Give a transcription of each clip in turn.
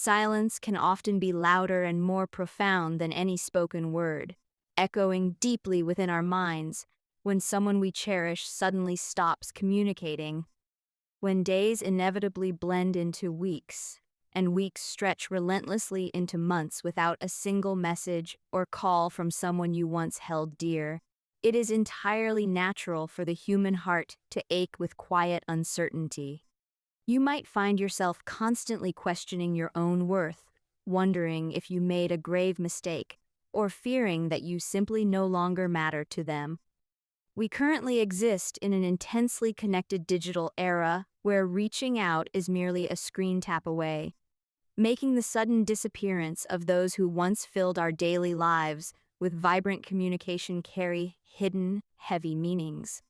Silence can often be louder and more profound than any spoken word, echoing deeply within our minds when someone we cherish suddenly stops communicating. When days inevitably blend into weeks, and weeks stretch relentlessly into months without a single message or call from someone you once held dear, it is entirely natural for the human heart to ache with quiet uncertainty. You might find yourself constantly questioning your own worth, wondering if you made a grave mistake, or fearing that you simply no longer matter to them. We currently exist in an intensely connected digital era where reaching out is merely a screen tap away, making the sudden disappearance of those who once filled our daily lives with vibrant communication carry hidden, heavy meanings.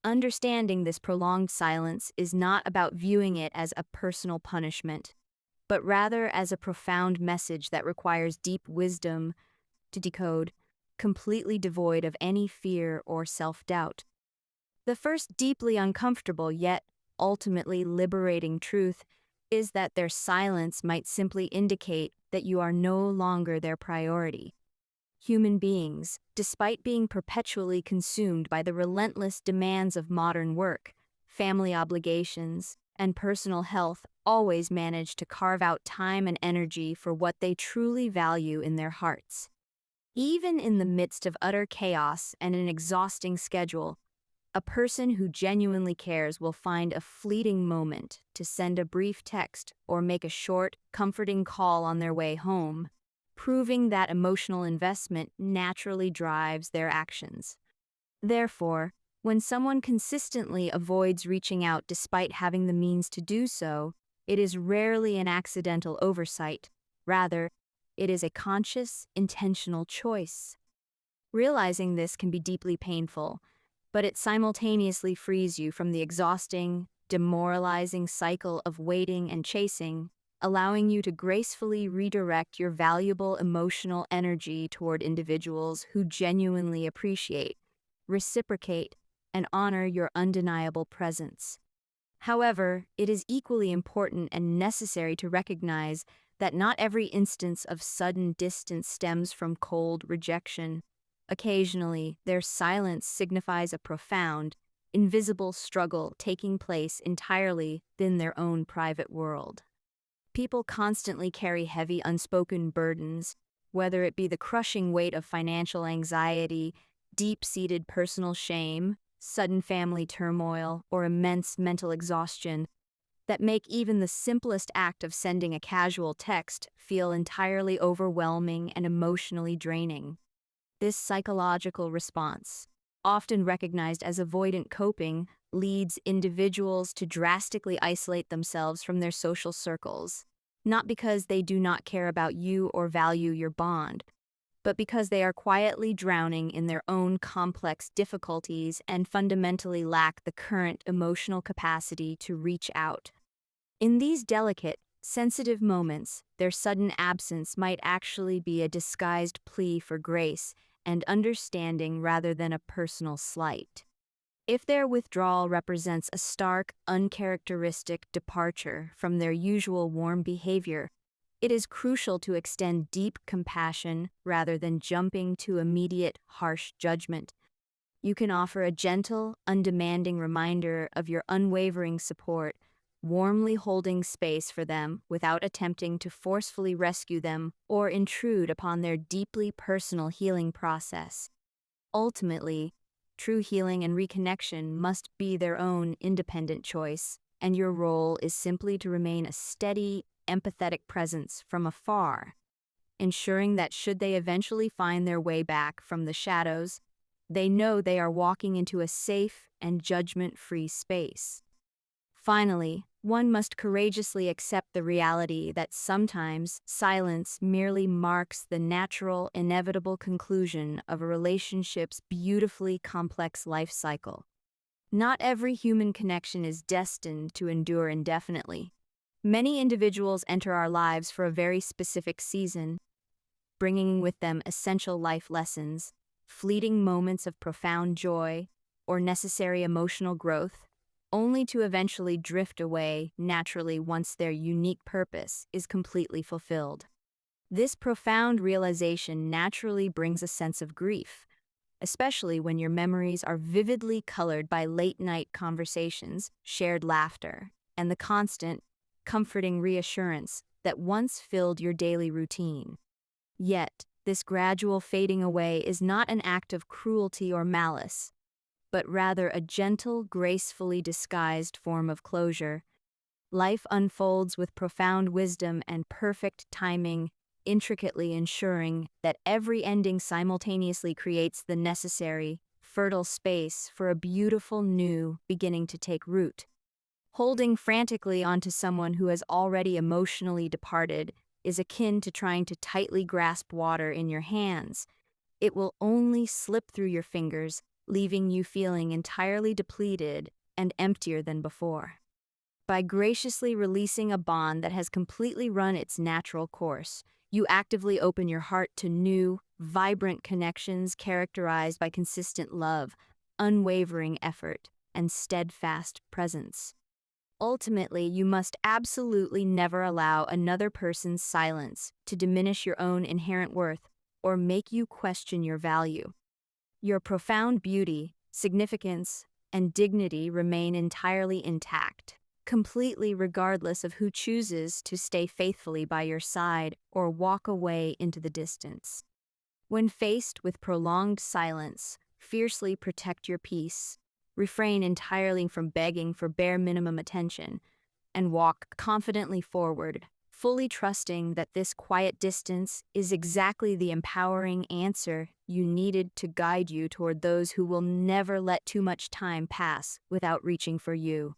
Understanding this prolonged silence is not about viewing it as a personal punishment, but rather as a profound message that requires deep wisdom to decode, completely devoid of any fear or self-doubt. The first deeply uncomfortable yet ultimately liberating truth is that their silence might simply indicate that you are no longer their priority. Human beings, despite being perpetually consumed by the relentless demands of modern work, family obligations, and personal health, always manage to carve out time and energy for what they truly value in their hearts. Even in the midst of utter chaos and an exhausting schedule, a person who genuinely cares will find a fleeting moment to send a brief text or make a short, comforting call on their way home, proving that emotional investment naturally drives their actions. Therefore, when someone consistently avoids reaching out despite having the means to do so, it is rarely an accidental oversight. Rather, it is a conscious, intentional choice. Realizing this can be deeply painful, but it simultaneously frees you from the exhausting, demoralizing cycle of waiting and chasing, allowing you to gracefully redirect your valuable emotional energy toward individuals who genuinely appreciate, reciprocate, and honor your undeniable presence. However, it is equally important and necessary to recognize that not every instance of sudden distance stems from cold rejection. Occasionally, their silence signifies a profound, invisible struggle taking place entirely within their own private world. People constantly carry heavy unspoken burdens, whether it be the crushing weight of financial anxiety, deep-seated personal shame, sudden family turmoil, or immense mental exhaustion, that make even the simplest act of sending a casual text feel entirely overwhelming and emotionally draining. This psychological response, often recognized as avoidant coping, leads individuals to drastically isolate themselves from their social circles, not because they do not care about you or value your bond, but because they are quietly drowning in their own complex difficulties and fundamentally lack the current emotional capacity to reach out. In these delicate, sensitive moments, their sudden absence might actually be a disguised plea for grace and understanding rather than a personal slight. If their withdrawal represents a stark, uncharacteristic departure from their usual warm behavior, it is crucial to extend deep compassion rather than jumping to immediate, harsh judgment. You can offer a gentle, undemanding reminder of your unwavering support, warmly holding space for them without attempting to forcefully rescue them or intrude upon their deeply personal healing process. Ultimately, true healing and reconnection must be their own independent choice, and your role is simply to remain a steady, empathetic presence from afar, ensuring that should they eventually find their way back from the shadows, they know they are walking into a safe and judgment-free space. Finally, one must courageously accept the reality that sometimes silence merely marks the natural, inevitable conclusion of a relationship's beautifully complex life cycle. Not every human connection is destined to endure indefinitely. Many individuals enter our lives for a very specific season, bringing with them essential life lessons, fleeting moments of profound joy, or necessary emotional growth. only to eventually drift away naturally once their unique purpose is completely fulfilled. This profound realization naturally brings a sense of grief, especially when your memories are vividly colored by late-night conversations, shared laughter, and the constant, comforting reassurance that once filled your daily routine. Yet, this gradual fading away is not an act of cruelty or malice, but rather a gentle, gracefully disguised form of closure. Life unfolds with profound wisdom and perfect timing, intricately ensuring that every ending simultaneously creates the necessary, fertile space for a beautiful new beginning to take root. Holding frantically onto someone who has already emotionally departed is akin to trying to tightly grasp water in your hands. It will only slip through your fingers, leaving you feeling entirely depleted and emptier than before. By graciously releasing a bond that has completely run its natural course, you actively open your heart to new, vibrant connections characterized by consistent love, unwavering effort, and steadfast presence. Ultimately, you must absolutely never allow another person's silence to diminish your own inherent worth or make you question your value. Your profound beauty, significance, and dignity remain entirely intact, completely regardless of who chooses to stay faithfully by your side or walk away into the distance. When faced with prolonged silence, fiercely protect your peace, refrain entirely from begging for bare minimum attention, and walk confidently forward, fully trusting that this quiet distance is exactly the empowering answer you needed to guide you toward those who will never let too much time pass without reaching for you.